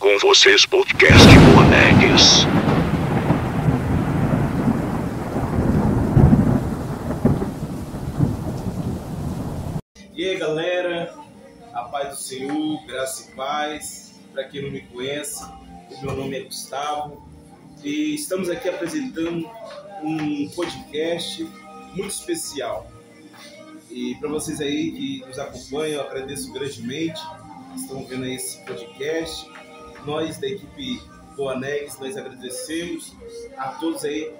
Com vocês, podcast Monegues. E aí, galera, a paz do Senhor, graça e paz. Para quem não me conhece, o meu nome é Gustavo e estamos aqui apresentando um podcast muito especial. E para vocês aí que nos acompanham, eu agradeço grandemente. Estão vendo aí esse podcast. Nós da equipe Boanegues, nós agradecemos a todos aí,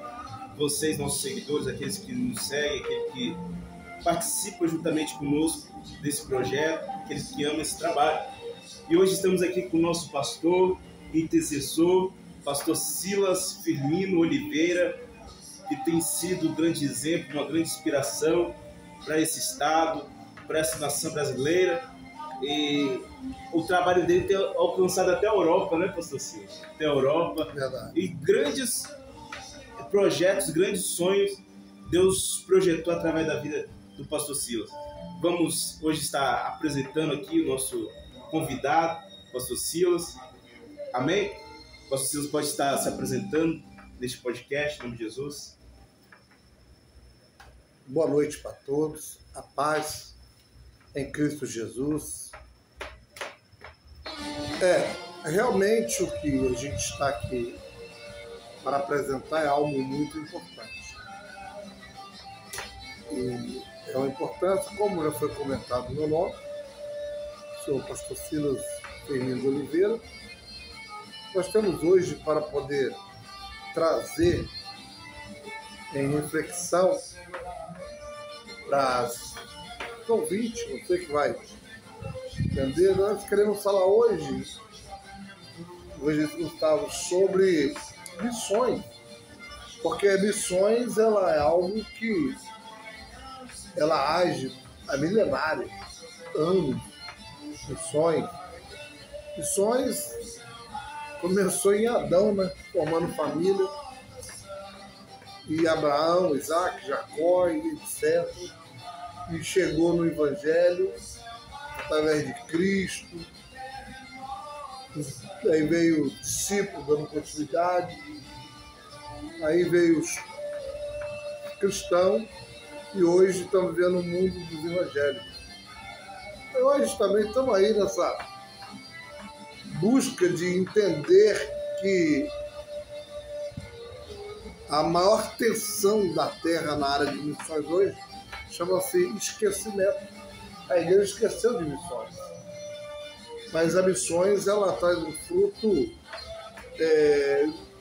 vocês, nossos seguidores, aqueles que nos seguem, aqueles que participam juntamente conosco desse projeto, aqueles que amam esse trabalho. E hoje estamos aqui com o nosso pastor, intercessor, pastor Silas Firmino Oliveira, que tem sido um grande exemplo, uma grande inspiração para esse estado, para essa nação brasileira. E o trabalho dele tem alcançado até a Europa, né, pastor Silas? Até a Europa. Verdade. E grandes projetos, grandes sonhos Deus projetou através da vida do pastor Silas. Vamos hoje estar apresentando aqui o nosso convidado, pastor Silas. Amém? O pastor Silas pode estar se apresentando neste podcast, em nome de Jesus. Boa noite para todos, a paz em Cristo Jesus. Realmente o que a gente está aqui para apresentar é algo muito importante. E é uma importância, como já foi comentado no meu nome, sou o pastor Silas Firmino de Oliveira. Nós temos hoje para poder trazer em reflexão para os ouvintes, você que vai entender, nós queremos falar hoje, Gustavo, sobre missões, porque missões ela é algo que ela age há milenários, anos. Missões começou em Adão, né, formando família, e Abraão, Isaac, Jacó e etc. E chegou no Evangelho através de Cristo. Aí veio o discípulo dando continuidade. Aí veio os cristãos. E hoje estamos vivendo o mundo dos evangélicos. E hoje também estamos aí nessa busca de entender que a maior tensão da Terra na área de missões hoje chama-se esquecimento. A igreja esqueceu de missões. Mas a missões, ela traz um fruto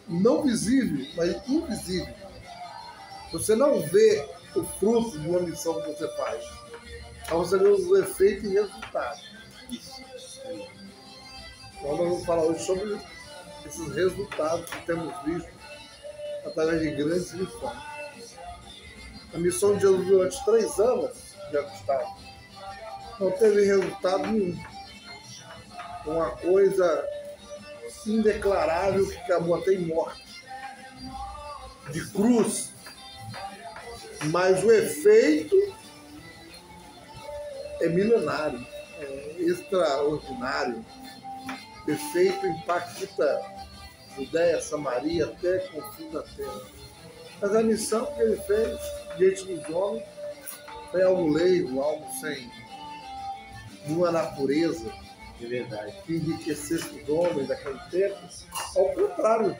não visível, mas invisível. Você não vê o fruto de uma missão que você faz. Então você vê os efeitos e resultados. Então nós vamos falar hoje sobre esses resultados que temos visto através de grandes missões. A missão de Jesus durante 3 anos, já Gustavo, não teve resultado nenhum. Uma coisa indeclarável que acabou até em morte, de cruz. Mas o efeito é milenário, é extraordinário. O efeito impacta Judeia, Samaria, até com o fim da terra. Mas a missão que ele fez diante dos homens foi algo leigo, algo sem nenhuma natureza. É verdade. Que enriquecesse os homens daquele tempo. Ao contrário,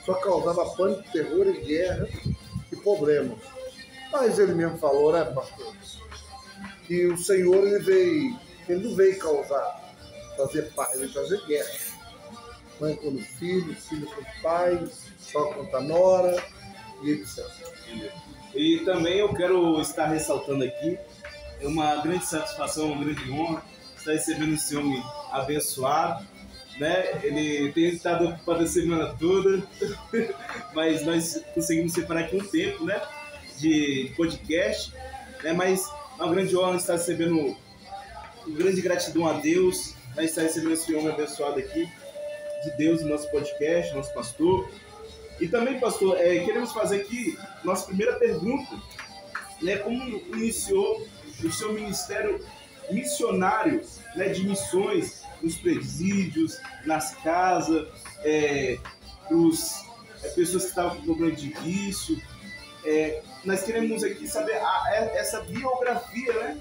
só causava pânico, terror e guerra e problemas. Mas ele mesmo falou, né, pastor, que o Senhor ele não veio fazer paz, ele veio trazer guerra. Mãe com o filho, filho com o pai, só contra a nora e etc. E também eu quero estar ressaltando aqui, é uma grande satisfação, uma grande honra estar recebendo esse homem abençoado, né? Ele tem estado ocupado a semana toda, mas nós conseguimos separar aqui um tempo, né, de podcast, né? Mas é uma grande honra estar recebendo, uma grande gratidão a Deus, né, estar recebendo esse homem abençoado aqui de Deus no nosso podcast, nosso pastor. E também, pastor, queremos fazer aqui nossa primeira pergunta, né? Como iniciou o seu ministério missionário, né, de missões nos presídios, nas casas, pessoas que estavam com problema de vício. Nós queremos aqui saber essa biografia, né?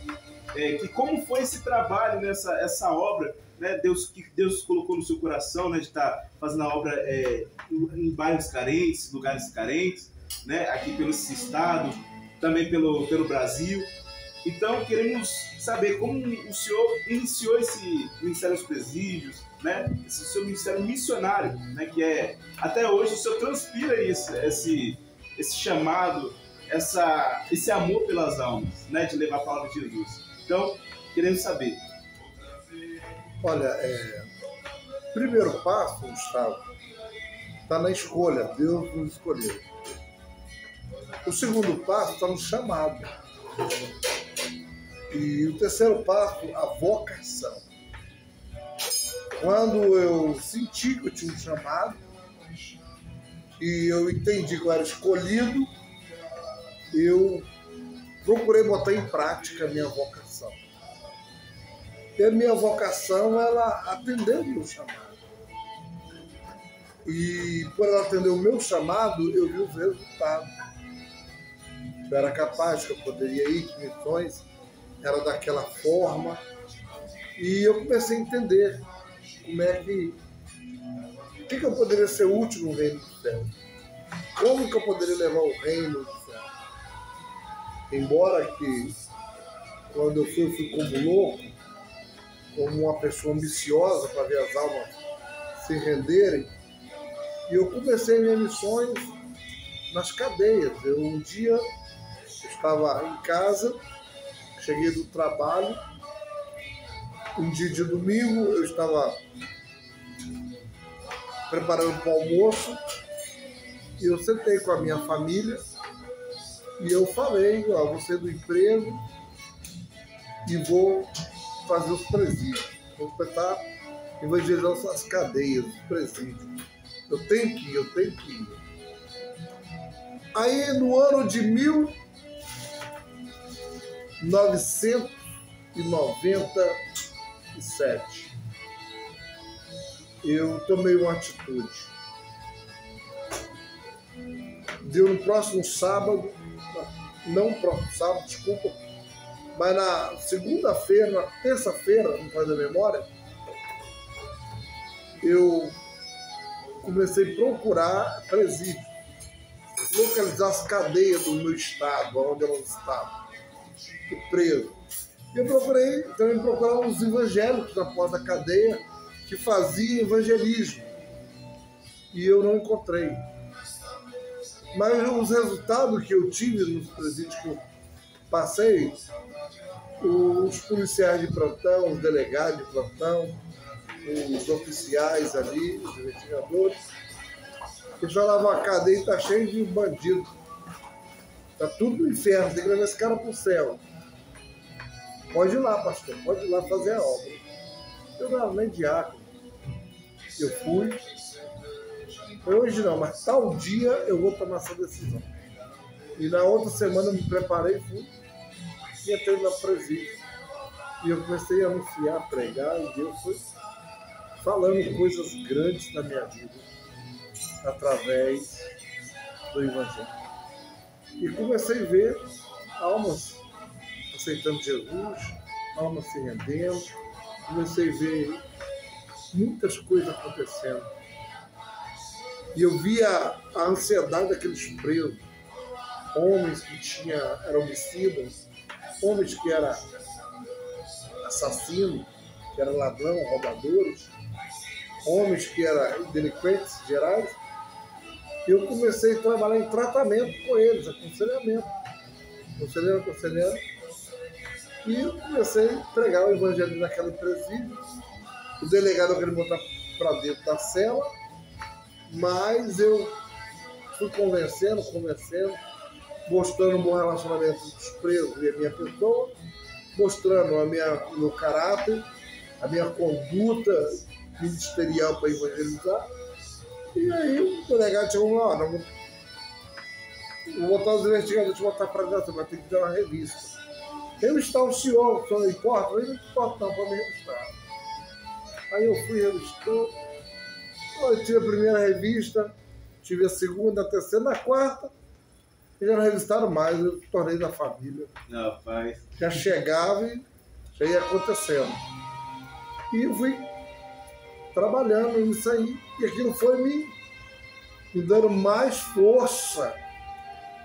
Que como foi esse trabalho, né? essa obra, né? Que Deus colocou no seu coração, né? De estar fazendo a obra em bairros carentes, lugares carentes, né? Aqui pelo estado, também pelo Brasil. Então queremos saber como o senhor iniciou esse ministério aos presídios, né? Esse seu ministério missionário, né? Que até hoje o senhor transpira esse chamado, esse amor pelas almas, né? De levar a palavra de Jesus. Então, queremos saber. Olha, primeiro passo, Gustavo, está na escolha. Deus nos escolheu. O segundo passo está no chamado. E o terceiro passo, a vocação. Quando eu senti que eu tinha um chamado, e eu entendi que eu era escolhido, eu procurei botar em prática a minha vocação. E a minha vocação, ela atendeu o meu chamado. E por ela atender o meu chamado, eu vi os resultados. Eu era capaz, que eu poderia ir, que missões era daquela forma. E eu comecei a entender como é que eu poderia ser útil no reino do céu. Como que eu poderia levar o reino do céu. Embora que, quando eu fui como louco, como uma pessoa ambiciosa para ver as almas se renderem, e eu comecei minhas missões nas cadeias. Um dia eu estava em casa, cheguei do trabalho, um dia de domingo, eu estava preparando para o almoço, e eu sentei com a minha família, e eu falei, vou sair do emprego e vou fazer os presídios. Vou tentar evangelizar as cadeias, os presídios. Eu tenho que ir. Aí, no ano de 1997, eu tomei uma atitude. Deu no próximo sábado, não no próximo sábado, desculpa, mas na segunda-feira, na terça-feira, não faz a memória, eu comecei a procurar presídio, localizar as cadeias do meu estado, onde elas estavam, preso. Eu procurei também procurar uns evangélicos na porta da cadeia que faziam evangelismo, e eu não encontrei. Mas os resultados que eu tive nos presídios que eu passei, os policiais de plantão, os delegados de plantão, os oficiais ali, os investigadores, eles falavam, a cadeia está cheia de bandidos. Está tudo no inferno, tem que levar esse cara para o céu. Pode ir lá, pastor, pode ir lá fazer a obra. Eu não era nem diácono. Eu fui. Hoje não, mas tal dia eu vou tomar essa decisão. E na outra semana eu me preparei, fui e entrei na presídio. E eu comecei a anunciar, a pregar, e Deus foi falando coisas grandes na minha vida através do Evangelho. E comecei a ver almas aceitando Jesus, almas se rendendo, comecei a ver muitas coisas acontecendo. E eu via a ansiedade daqueles presos, homens que eram homicidas, homens que eram assassinos, que eram ladrão, roubadores, homens que eram delinquentes gerais. Eu comecei a trabalhar em tratamento com eles, aconselhamento, e eu comecei a pregar o evangelho naquele presídio. O delegado queria botar para dentro da cela, mas eu fui convencendo, mostrando o bom relacionamento dos presos e a minha pessoa, mostrando o meu caráter, a minha conduta ministerial para evangelizar. E aí o delegado chegou lá, vou botar os investigadores, vou botar para dentro, vai ter que dar uma revista. Revistar o senhor não importa? Eu não importa não, para me revistar. Aí eu fui revistor, eu tive a primeira revista, tive a segunda, a terceira, na quarta, e já não revistaram mais, eu tornei da família. Não, pai. Já chegava e já ia acontecendo. E eu fui trabalhando nisso aí, e aquilo foi me dando mais força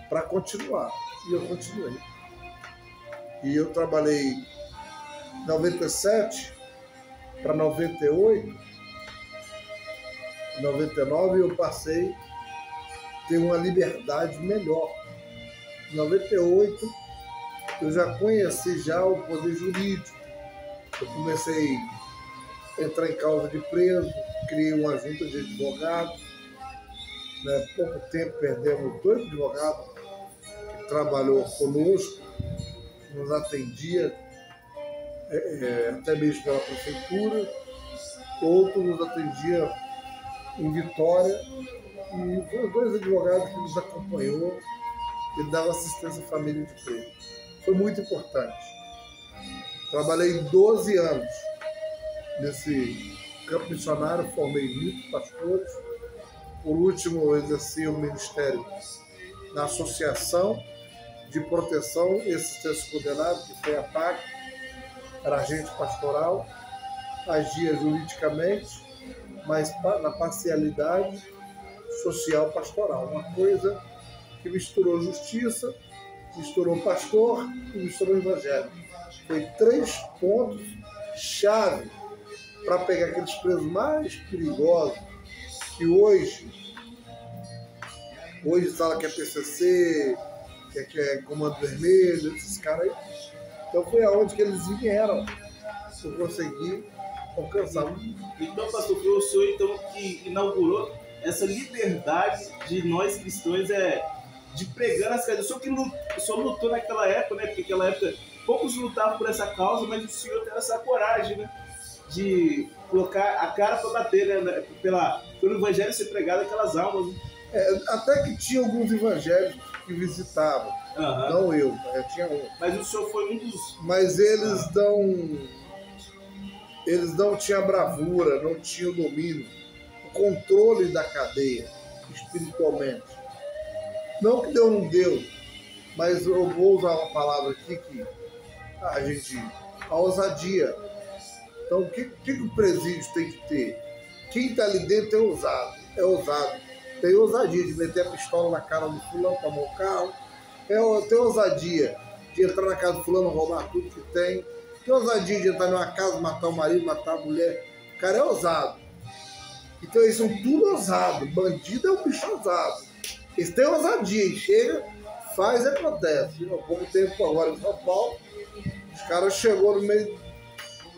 para continuar. E eu continuei. E eu trabalhei 97 para 98, 99 eu passei a ter uma liberdade melhor. Em 98 eu já conheci já o poder jurídico. Eu comecei a entrar em causa de preso, criei uma junta de advogados. Né? Pouco tempo perdemos 2 advogados que trabalhou conosco, nos atendia até mesmo pela prefeitura, outro nos atendia em Vitória, e foram 2 advogados que nos acompanhou e dava assistência à família de preso. Foi muito importante. Trabalhei 12 anos nesse campo missionário, formei 20 pastores. Por último, eu exerci o ministério na Associação de Proteção e Assistência Condenado, que foi a PAC, era agente pastoral, agia juridicamente, mas na parcialidade social pastoral. Uma coisa que misturou justiça, misturou pastor e misturou evangelho. Foi 3 pontos-chave para pegar aqueles presos mais perigosos que hoje fala que é PCC, que é Comando Vermelho, esses caras aí. Então foi aonde que eles vieram. Eu consegui alcançar. Então, pastor, foi o senhor então, que inaugurou essa liberdade de nós cristãos de pregar nas casas. O senhor lutou naquela época, né? Porque naquela época poucos lutavam por essa causa, mas o senhor teve essa coragem, né? De colocar a cara para bater, né? Pelo evangelho ser pregado aquelas almas. Né? Até que tinha alguns evangélicos que visitavam, não eu tinha um. Mas o senhor foi um dos... Mas eles não tinham bravura, não tinham domínio, o controle da cadeia, espiritualmente. Não que Deus não deu, mas eu vou usar uma palavra aqui que a ousadia. Então, o que o presídio tem que ter? Quem está ali dentro é ousado. Tem ousadia de meter a pistola na cara do fulano, tomar o carro. Tem ousadia de entrar na casa do fulano, roubar tudo que tem. Tem ousadia de entrar numa casa, matar o marido, matar a mulher. O cara é ousado. Então, eles são tudo ousados. Bandido é um bicho ousado. Eles têm ousadia. E chega, faz e acontece. Há pouco tempo agora em São Paulo, os caras chegou no meio...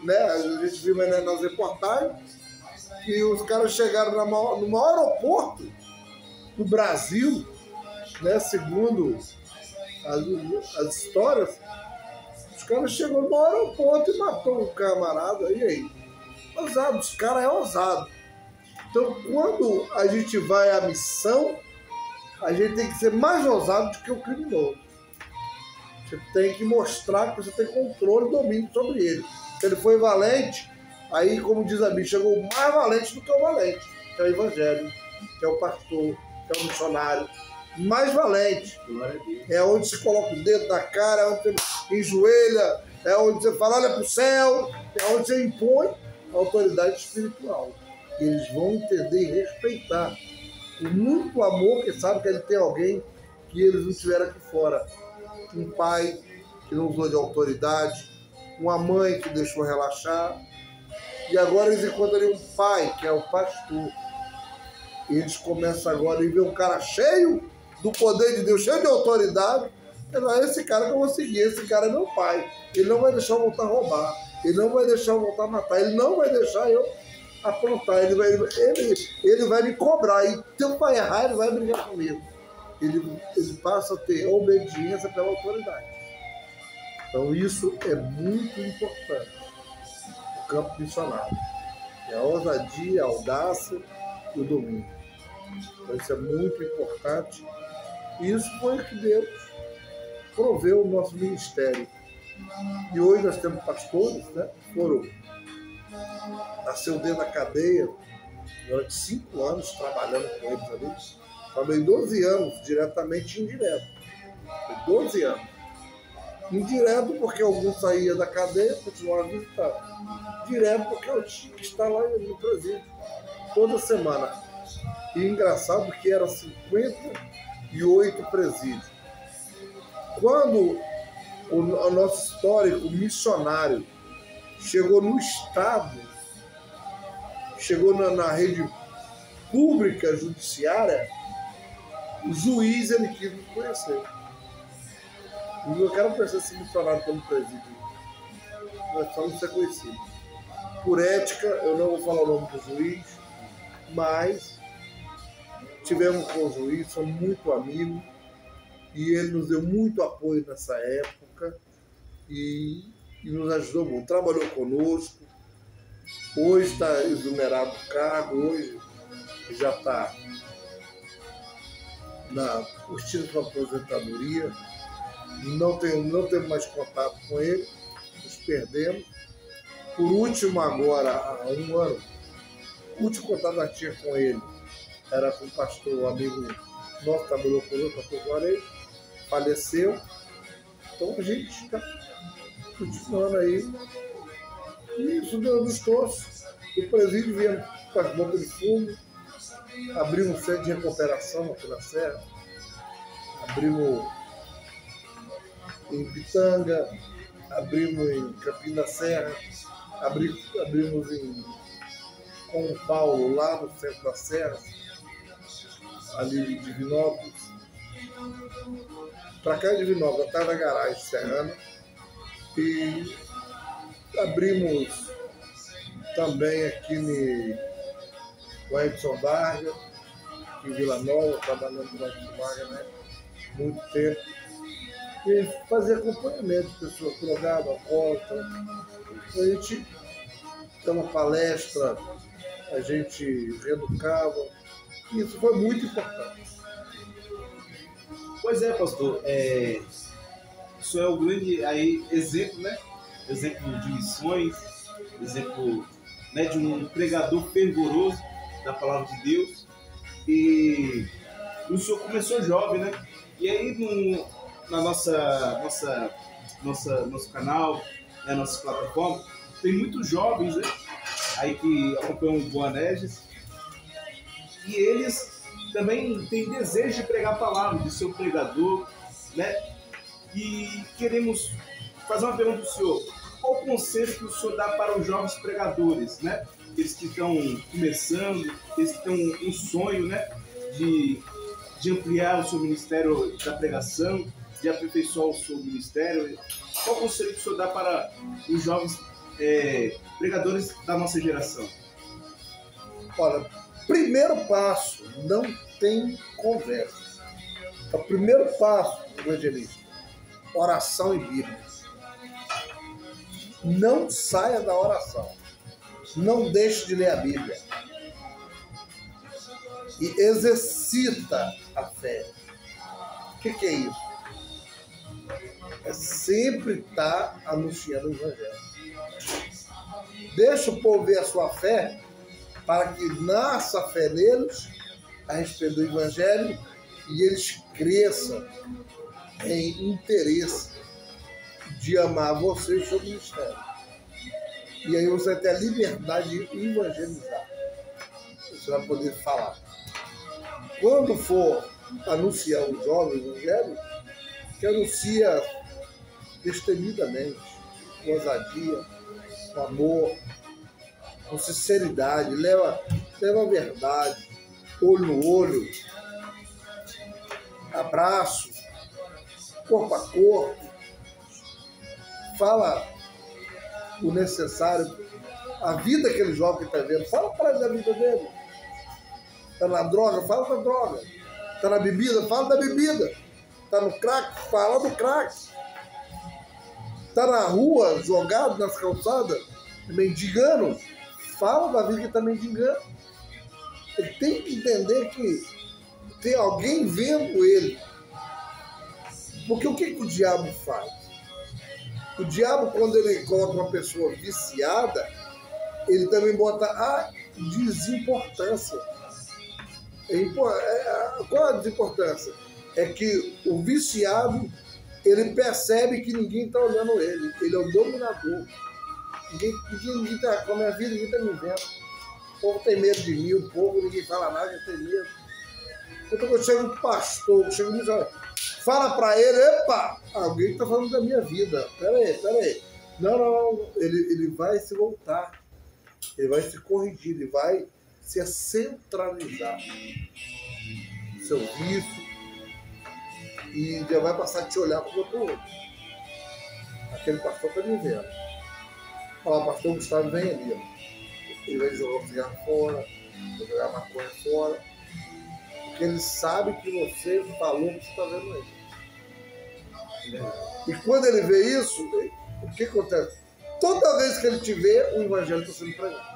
Né? A gente viu nas reportagens que os caras chegaram no maior aeroporto do Brasil, né? Segundo as histórias, os caras chegou no maior aeroporto e matou um camarada. E aí? Ousado, os caras é ousado. Então, quando a gente vai à missão, a gente tem que ser mais ousado do que o criminoso. Você tem que mostrar que você tem controle e domínio sobre ele. Se ele foi valente, aí, como diz a Bíblia, chegou mais valente do que o valente, que é o evangelho, que é o pastor, que é o missionário. Mais valente. É onde você coloca o dedo na cara, é onde você enjoelha, é onde você fala, olha para o céu, é onde você impõe a autoridade espiritual. Eles vão entender e respeitar. Com muito amor, que sabe que ele tem alguém que eles não tiveram aqui fora. Um pai que não usou de autoridade, uma mãe que deixou relaxar, e agora eles encontram ali um pai, que é o pastor. E eles começam agora a ver um cara cheio do poder de Deus, cheio de autoridade. Esse cara que eu vou seguir, esse cara é meu pai. Ele não vai deixar eu voltar a roubar, ele não vai deixar eu voltar a matar, ele não vai deixar eu aprontar, ele vai me cobrar. E se eu pai errar, ele vai brigar comigo. Ele passa a ter obediência pela autoridade. Então isso é muito importante no campo missionário. É a ousadia, a audácia e o domínio. Então isso é muito importante. E isso foi o que Deus proveu o nosso ministério. E hoje nós temos pastores, né? Foram nasceu dentro da cadeia, durante 5 anos trabalhando com eles ali. Trabalhei 12 anos, diretamente e indireto. 12 anos. Indireto porque alguns saía da cadeia, continuava visitando. Direto porque eu tinha que estar lá no presídio, toda semana. E engraçado que eram 58 presídios. Quando o nosso histórico missionário chegou no Estado, chegou na rede pública judiciária, o juiz ele quis me conhecer. Eu quero conhecer esse missionário pelo presídio. Nós vamos ser conhecidos. Por ética, eu não vou falar o nome do juiz, mas tivemos com o juiz, somos muito amigos, e ele nos deu muito apoio nessa época e nos ajudou muito. Trabalhou conosco, hoje está exonerado do cargo, hoje já está na curtindo sua aposentadoria. Não temos mais contato com ele, nos perdemos. Por último, agora, há 1 ano, o último contato que eu tinha com ele era com o pastor amigo nosso, trabalhou conosco, o pastor Juarez, faleceu. Então a gente está continuando aí. E isso nos trouxe. O presídio vinha com as bocas de fumo, abrimos um centro de recuperação aqui na Serra, abrimos em Pitanga, abrimos em Campina da Serra, abrimos em São Paulo, lá no centro da Serra, ali em Divinópolis. Para cá de Divinópolis, atrás da garagem serrana. E abrimos também aqui no Edson Vargas, em Vila Nova, trabalhando com o Edson Vargas, né? Muito tempo. E fazer acompanhamento de pessoas drogadas, alcoólatras. A gente tem uma palestra, a gente reeducava. Isso foi muito importante. Pois é, pastor. Isso é o grande exemplo, né? Exemplo de missões, exemplo, né, de um pregador fervoroso da palavra de Deus. E o senhor começou jovem, né? E aí na nosso canal, na nossa plataforma, tem muitos jovens, né, aí que acompanham o Boanerges, e eles também têm desejo de pregar a palavra, de ser um pregador, né? E queremos fazer uma pergunta para o senhor. Qual o conselho que o senhor dá para os jovens pregadores, né? Eles que estão começando, eles que têm um sonho, né, de ampliar o seu ministério da pregação, de aperfeiçoar o seu ministério. Qual o conselho que o senhor dá para os jovens pregadores da nossa geração? Olha, primeiro passo, não tem conversa. O primeiro passo, evangelista, oração e Bíblia. Não saia da oração. Não deixe de ler a Bíblia. E exercita a fé. O que é isso? É sempre estar anunciando o Evangelho. Deixa o povo ver a sua fé, para que nasça a fé neles a respeito do Evangelho e eles cresçam em interesse de amar você e o seu ministério. E aí você vai ter a liberdade de evangelizar. Você vai poder falar. Quando for anunciar o jovem evangelho, que anuncia destemidamente, com ousadia, com amor, com sinceridade, leva a verdade, olho no olho, abraço, corpo a corpo, fala o necessário, a vida que aquele jovem está vendo, fala para ele da vida dele. Está na droga, fala da droga. Está na bebida, fala da bebida. Está no crack, fala do crack. Está na rua, jogado nas calçadas, mendigando, fala da vida que está mendigando. Ele tem que entender que tem alguém vendo ele. Porque o que o diabo faz? O diabo, quando ele coloca uma pessoa viciada, ele também bota a desimportância. Qual a desimportância? É que o viciado, ele percebe que ninguém está olhando ele. Ele é o dominador. Ninguém está com a minha vida, ninguém está me vendo. O povo tem medo de mim, o povo, ninguém fala nada, eu tenho medo. Então quando chega um pastor, chega um missionário, fala para ele, epa, alguém está falando da minha vida. Peraí. Não. Ele vai se voltar. Ele vai se corrigir, ele vai se centralizar no seu vício e já vai passar a te olhar como outro olho. Aquele pastor está me vendo. Olha, pastor Gustavo vem ali, ó. Ele vai jogar o cigarro fora, vai jogar a maconha fora, porque ele sabe que você falou que você está vendo ele. E quando ele vê isso, o que acontece? Toda vez que ele te vê, o evangelho está sendo pregado.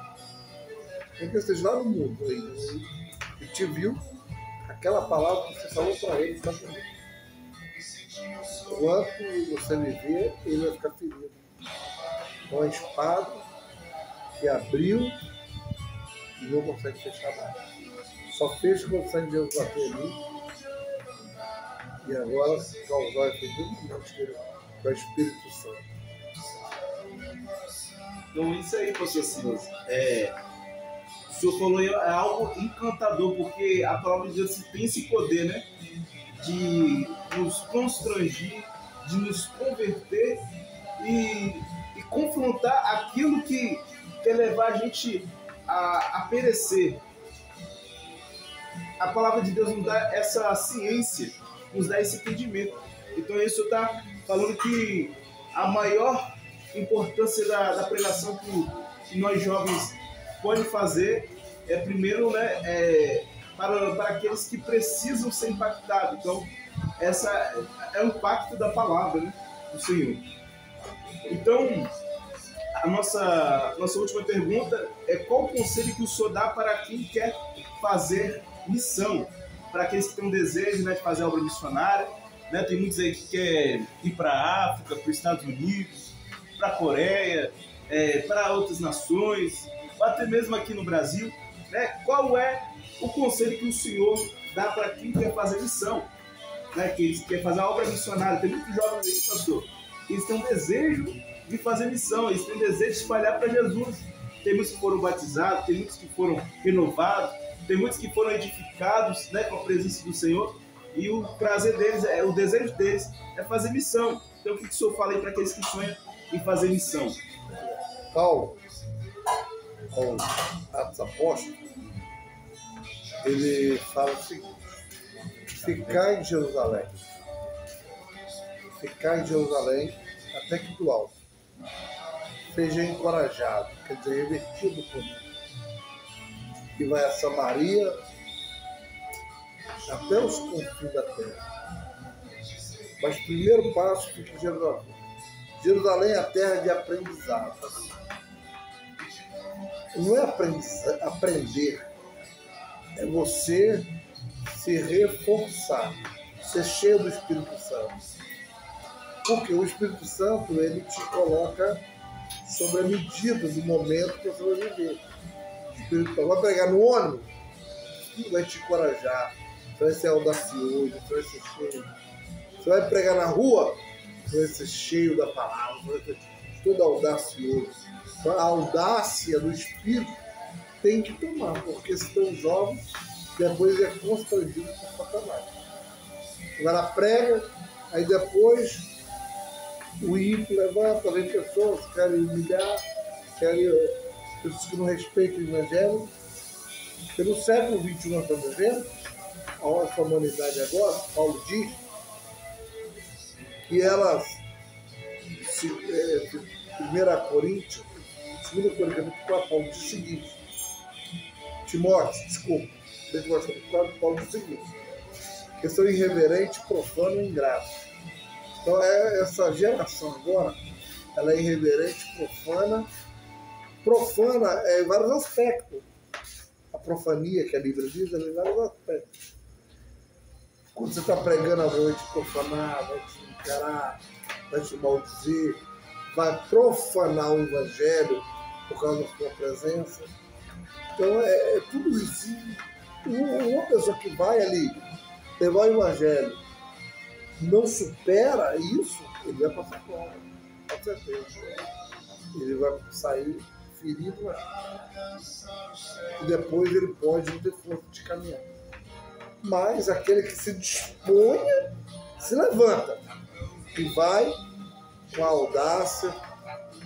Porque esteja lá no mundo, ele te viu, aquela palavra que você falou para ele, está comigo. Enquanto você me vê, ele vai ficar ferido. Com a espada que abriu e não consegue fechar mais. Só fecha quando o sangue de Deus bater ali. E agora causar o efeito com o Espírito Santo. Então isso aí, pastor Silas, o senhor falou aí, é algo encantador, porque a palavra de Deus tem esse poder, né? De nos constranger, de nos converter e confrontar aquilo que quer levar a gente a perecer. A palavra de Deus nos dá essa ciência, nos dá esse entendimento. Então isso está falando que a maior importância da pregação que nós jovens podemos fazer é primeiro, né, para aqueles que precisam ser impactados. Então essa é o impacto da palavra, né, do Senhor. Então a nossa última pergunta é: qual o conselho que o senhor dá para quem quer fazer missão? Para aqueles que têm um desejo, né, de fazer obra missionária, né? Tem muitos aí que querem ir para a África, para os Estados Unidos, para a Coreia, para outras nações, ou até mesmo aqui no Brasil, né? Qual é o conselho que o senhor dá para quem quer fazer missão, né? Que quer fazer a obra missionária? Tem muitos jovens aí, pastor, eles têm um desejo de fazer missão, eles têm um desejo de espalhar para Jesus. Tem muitos que foram batizados, tem muitos que foram renovados, tem muitos que foram edificados, né, com a presença do Senhor, e o prazer deles, o desejo deles é fazer missão. Então o que o senhor fala aí para aqueles que sonham em fazer missão? Paulo, com Atos Apóstolos, ele fala o seguinte: ficar em Jerusalém até que do alto seja encorajado, quer dizer, revertido por mim, e vai a Samaria até os confins da terra. Mas o primeiro passo fica em Jerusalém. Jerusalém é a terra de aprendizado. Não é aprender, é você se reforçar, ser cheio do Espírito Santo. Porque o Espírito Santo, ele te coloca sobre a medida do momento que você vai viver. O Espírito Santo vai pregar no ônibus, ele vai te encorajar, você vai ser audacioso, você vai ser cheio. Você vai pregar na rua, você vai ser cheio da palavra, você vai ser todo audacioso. Então, a audácia do Espírito tem que tomar, porque se estão jovens, depois é constrangido por Satanás. Agora prega, aí depois o ímpio levanta, vem pessoas que querem humilhar, querem pessoas que não respeitam o Evangelho. Pelo século XXI nós estamos vivendo, a nossa humanidade agora, Paulo diz que elas, 1 Coríntios, 2 Coríntios 4, Paulo diz o seguinte: Timóteo, Paulo diz o seguinte, que são irreverente, profano e ingrato. Então essa geração agora, ela é irreverente, profana em vários aspectos. A profania que a Bíblia diz, ela é em vários aspectos. Quando você está pregando, alguém vai te profanar, vai te encarar, vai te maldizer, vai profanar o Evangelho, por causa da sua presença. Então é tudo isso. Uma pessoa que vai ali levar o evangelho não supera isso, ele vai passar fora, com certeza. Ele vai sair ferido, e depois ele pode não ter força de caminhar. Mas aquele que se disponha, se levanta e vai com a audácia,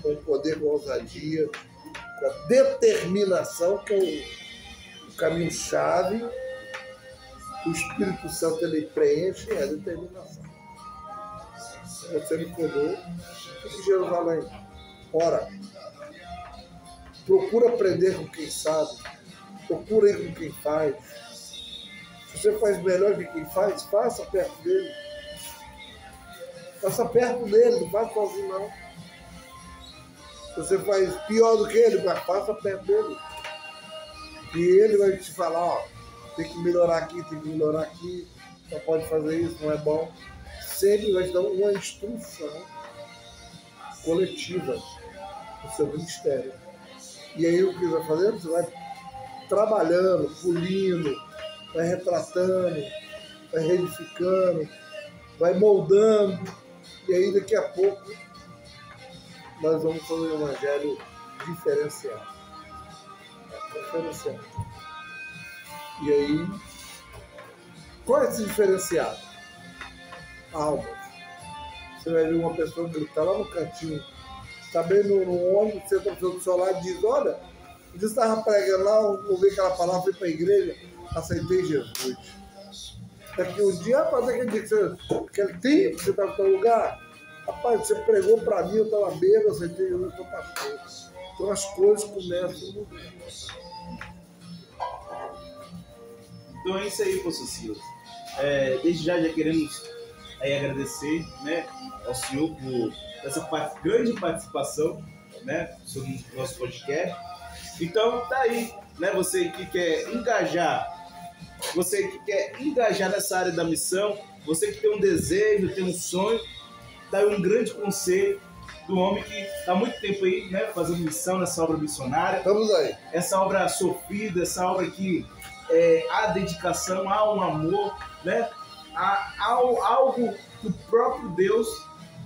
com o poder, com a ousadia, com a determinação, que é o caminho-chave. O Espírito Santo ele preenche a determinação. Você me falou em Jerusalém. Ora, procura aprender com quem sabe, procura ir com quem faz. Se você faz melhor que quem faz, faça perto dele. Faça perto dele, não faça sozinho não. Se você faz pior do que ele, mas faça perto dele. E ele vai te falar, ó, tem que melhorar aqui, tem que melhorar aqui, não pode fazer isso, não é bom. Sempre vai te dar uma instrução coletiva do seu ministério. E aí o que você vai fazendo? Você vai trabalhando, pulindo, vai retratando, vai reedificando, vai moldando, e aí daqui a pouco nós vamos fazer um evangelho diferenciado. E aí, qual é esse diferenciado? Almas. Você vai ver uma pessoa gritar lá no cantinho, está bem no ônibus, você está do seu lado e diz, olha, eu estava pregando lá, ouvi aquela palavra, fui para a igreja, aceitei Jesus. Daqui um dia, rapaz, aquele tempo que você estava no seu lugar, rapaz, você pregou para mim, eu estava bêbado, aceitei Jesus, eu estou pastor. Então as coisas começam a mudar. Então é isso aí, pastor Silas. Desde já queremos agradecer, né, ao senhor por essa grande participação, né, sobre o nosso podcast. Então tá aí, né, você que quer engajar nessa área da missão, você que tem um desejo, tem um sonho, dá um grande conselho do homem que está há muito tempo aí, né, fazendo missão nessa obra missionária. Vamos aí. Essa obra sofrida, essa obra que há dedicação, há um amor, né? Há algo que o próprio Deus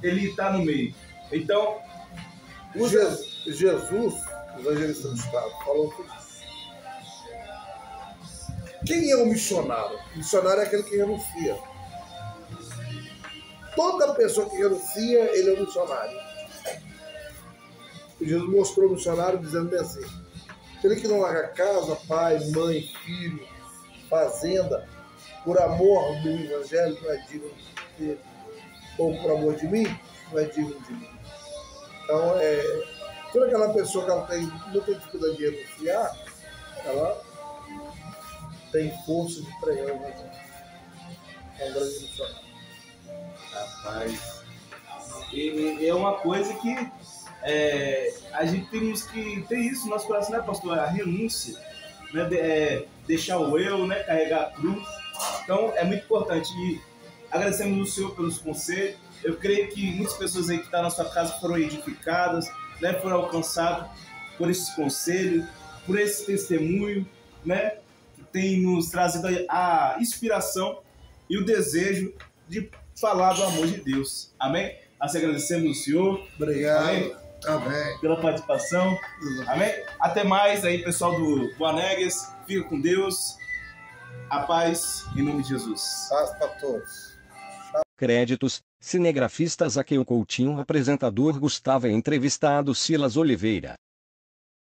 ele está no meio. Então, Jesus, o evangelista Gustavo, falou tudo isso. Quem é o missionário? O missionário é aquele que renuncia. Toda pessoa que renuncia, ele é um missionário. E Jesus mostrou o missionário dizendo bem assim: aquele que não larga casa, pai, mãe, filho, fazenda, por amor do evangelho, não é digno dele. Ou por amor de mim, não é digno de mim. Então, toda aquela pessoa que ela não tem dificuldade de renunciar, ela tem força de pregar o evangelho. É um grande missionário. Rapaz, é uma coisa que a gente temos que ter isso no nosso coração, né, pastor? A renúncia, né, deixar o eu, né, carregar a cruz. Então é muito importante. E agradecemos o Senhor pelos conselhos. Eu creio que muitas pessoas aí que estão na sua casa foram edificadas, né, foram alcançadas por esses conselhos, por esse testemunho, né, que tem nos trazido a inspiração e o desejo de falar do amor de Deus. Amém? Assim agradecemos ao Senhor. Obrigado. Amém? Amém. Pela participação. Amém? Até mais aí, pessoal do Boanegas. Fica com Deus. A paz em nome de Jesus. Paz para todos. Créditos: cinegrafista Zaqueu Coutinho, apresentador Gustavo, entrevistado Silas Oliveira.